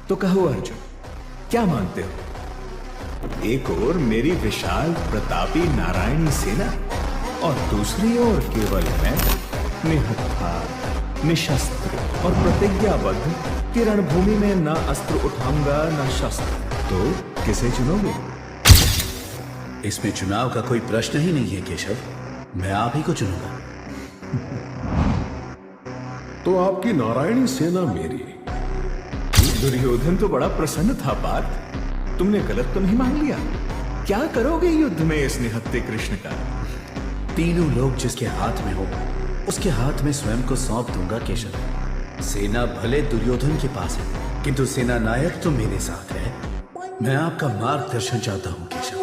तो कहो अर्जुन, क्या मानते हो? एक ओर मेरी विशाल प्रतापी नारायणी सेना और दूसरी ओर केवल मैं, निहत्था, निशस्त्र और प्रतिज्ञाबद्ध कि रणभूमि में ना अस्त्र उठाऊंगा ना शस्त्र। तो किसे चुनोगे? इसमें चुनाव का कोई प्रश्न ही नहीं है केशव, मैं आप ही को चुनूंगा। तो आपकी नारायणी सेना मेरी। दुर्योधन तो बड़ा प्रसन्न था पार्थ, तुमने गलत तो नहीं मान लिया? क्या करोगे युद्ध में इस निहत्थे कृष्ण का? तीनों लोग जिसके हाथ में हो उसके हाथ में स्वयं को सौंप दूंगा केशव। सेना भले दुर्योधन के पास है किंतु सेना नायक तो मेरे साथ है। मैं आपका मार्गदर्शन चाहता हूं केशव।